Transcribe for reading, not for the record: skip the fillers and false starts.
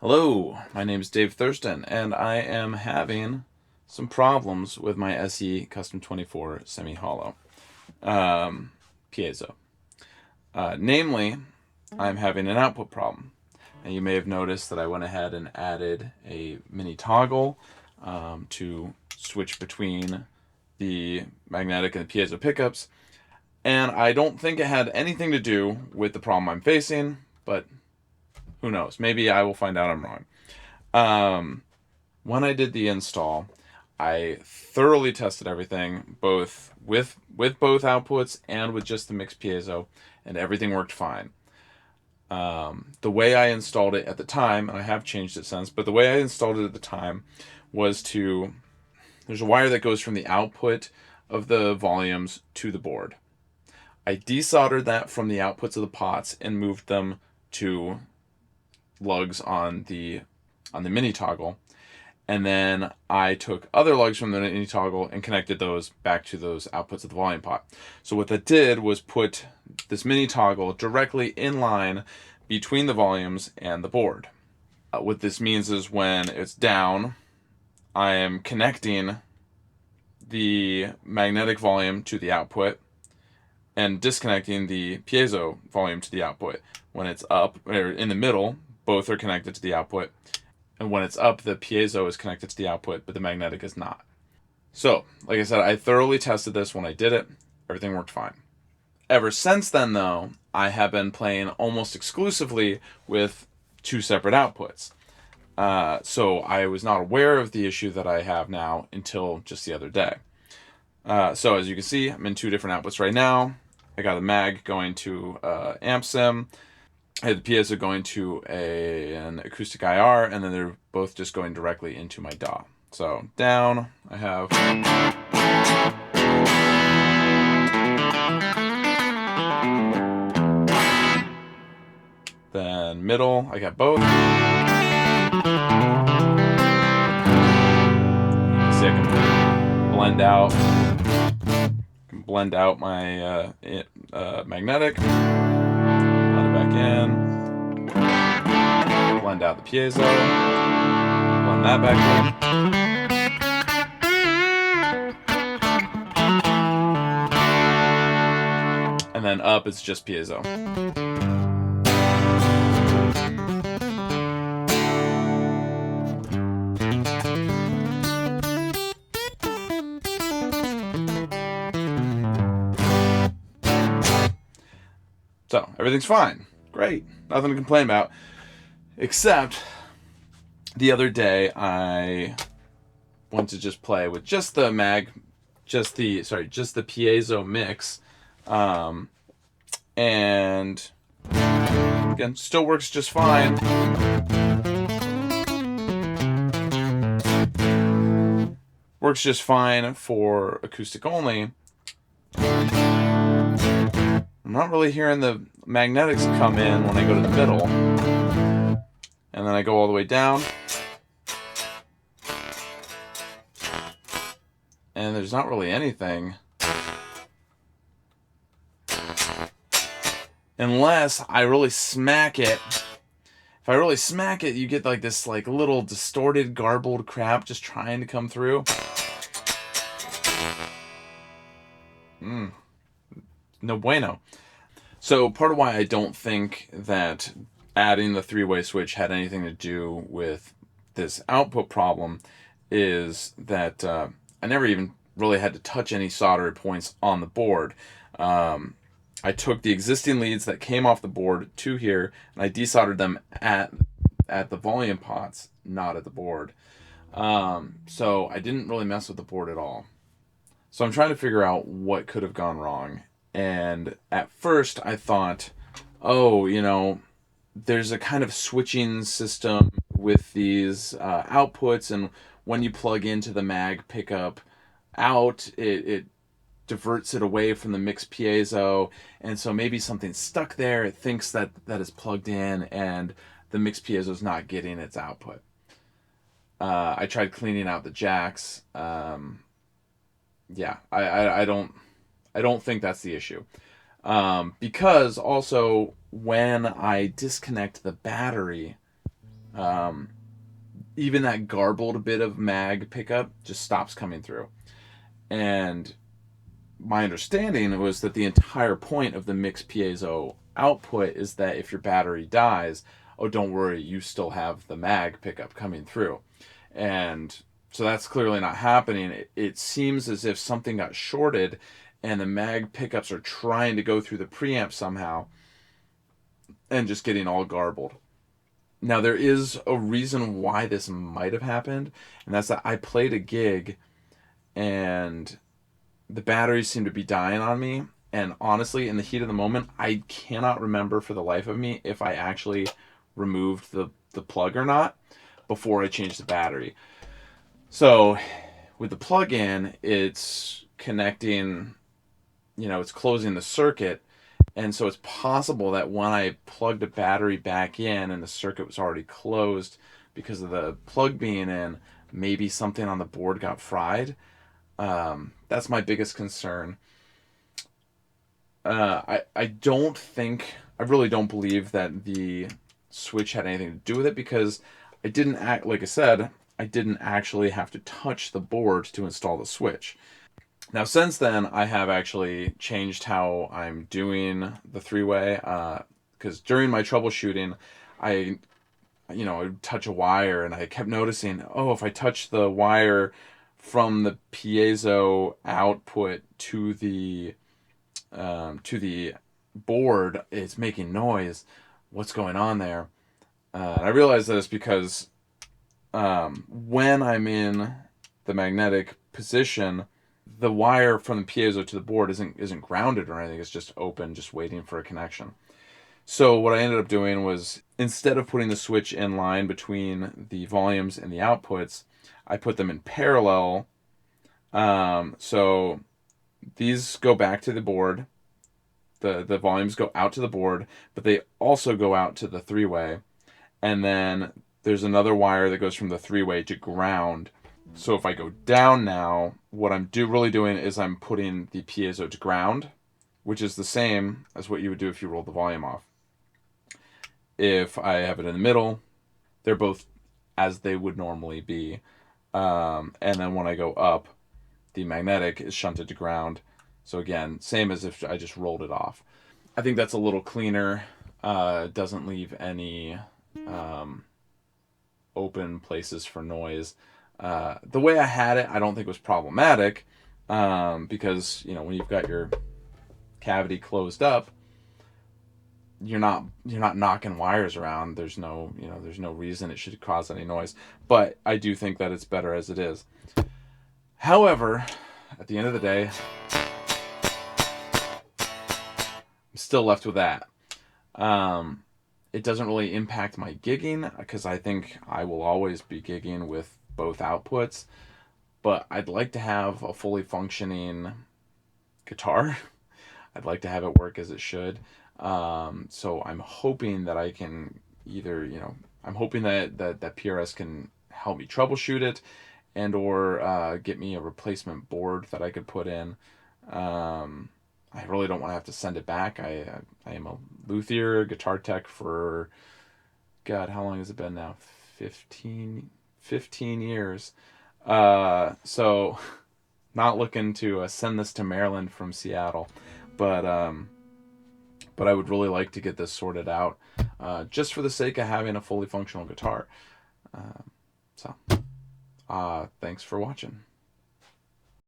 Hello, my name is Dave Thurston, and I am having some problems with my SE Custom 24 Semi-hollow Piezo. Namely, I'm having an output problem. And you may have noticed that I went ahead and added a mini toggle to switch between the magnetic and the piezo pickups. And I don't think it had anything to do with the problem I'm facing, but who knows? Maybe I will find out I'm wrong. When I did the install, I thoroughly tested everything, both with both outputs and with just the mixed piezo, and everything worked fine. The way I installed it at the time, and I have changed it since, but the way I installed it at the time was there's a wire that goes from the output of the volumes to the board. I desoldered that from the outputs of the pots and moved them to lugs on the mini toggle, and then I took other lugs from the mini toggle and connected those back to those outputs of the volume pot. So what that did was put this mini toggle directly in line between the volumes and the board. What this means is when it's down, I am connecting the magnetic volume to the output and disconnecting the piezo volume to the output. When it's up, or in the middle, both are connected to the output. And when it's up, the piezo is connected to the output, but the magnetic is not. So, like I said, I thoroughly tested this when I did it. Everything worked fine. Ever since then, though, I have been playing almost exclusively with two separate outputs. So I was not aware of the issue that I have now until just the other day. So as you can see, I'm in two different outputs right now. I got a mag going to amp sim. I had the piezo going to an acoustic IR, and then they're both just going directly into my DAW. So down, I have then middle, I got both. You can see I can blend out my magnetic. Blend it back in. Blend out the piezo. Blend that back in. And then up, it's just piezo. So everything's fine. Great. Nothing to complain about. Except the other day I went to just play with just the piezo mix. And again, still works just fine. Works just fine for acoustic only. I'm not really hearing the magnetics come in when I go to the middle. And then I go all the way down. And there's not really anything. Unless I really smack it. If I really smack it, you get like this like little distorted, garbled crap just trying to come through. No bueno. So part of why I don't think that adding the three-way switch had anything to do with this output problem is that I never even really had to touch any soldered points on the board. I took the existing leads that came off the board to here, and I desoldered them at the volume pots, not at the board. So I didn't really mess with the board at all. So I'm trying to figure out what could have gone wrong. And at first I thought, there's a kind of switching system with these outputs, and when you plug into the mag pickup out, it diverts it away from the mixed piezo, and so maybe something's stuck there. It thinks that is plugged in, and the mixed piezo is not getting its output. I tried cleaning out the jacks. I don't think that's the issue. Because also when I disconnect the battery even that garbled bit of mag pickup just stops coming through. And my understanding was that the entire point of the mixed piezo output is that if your battery dies, oh, don't worry, you still have the mag pickup coming through. And so that's clearly not happening. It seems as if something got shorted and the mag pickups are trying to go through the preamp somehow and just getting all garbled. Now, there is a reason why this might have happened, and that's that I played a gig and the batteries seemed to be dying on me. And honestly, in the heat of the moment, I cannot remember for the life of me if I actually removed the plug or not before I changed the battery. So with the plug-in, it's connecting, it's closing the circuit. And so it's possible that when I plugged a battery back in and the circuit was already closed because of the plug being in, maybe something on the board got fried. That's my biggest concern. I really don't believe that the switch had anything to do with it, because like I said, I didn't actually have to touch the board to install the switch. Now, since then, I have actually changed how I'm doing the three-way, because during my troubleshooting, I would touch a wire, and I kept noticing, oh, if I touch the wire from the piezo output to the board, it's making noise. What's going on there? And I realized that it's because when I'm in the magnetic position, the wire from the piezo to the board isn't grounded or anything. It's just open, just waiting for a connection. So what I ended up doing was, instead of putting the switch in line between the volumes and the outputs, I put them in parallel. So these go back to the board. The volumes go out to the board, but they also go out to the three-way. And then there's another wire that goes from the three-way to ground. So if I go down now, what I'm really doing is I'm putting the piezo to ground, which is the same as what you would do if you rolled the volume off. If I have it in the middle, they're both as they would normally be. And then when I go up, the magnetic is shunted to ground. So again, same as if I just rolled it off. I think that's a little cleaner. Doesn't leave any open places for noise. The way I had it, I don't think was problematic, because when you've got your cavity closed up, you're not knocking wires around. There's no reason it should cause any noise. But I do think that it's better as it is. However, at the end of the day, I'm still left with that. It doesn't really impact my gigging, because I think I will always be gigging with both outputs. But I'd like to have a fully functioning guitar. I'd like to have it work as it should. So I'm hoping that I can I'm hoping that PRS can help me troubleshoot it, and or get me a replacement board that I could put in. I really don't want to have to send it back. I am a luthier guitar tech for, God, how long has it been now? 15 years. So not looking to send this to Maryland from Seattle, but I would really like to get this sorted out, just for the sake of having a fully functional guitar. So thanks for watching.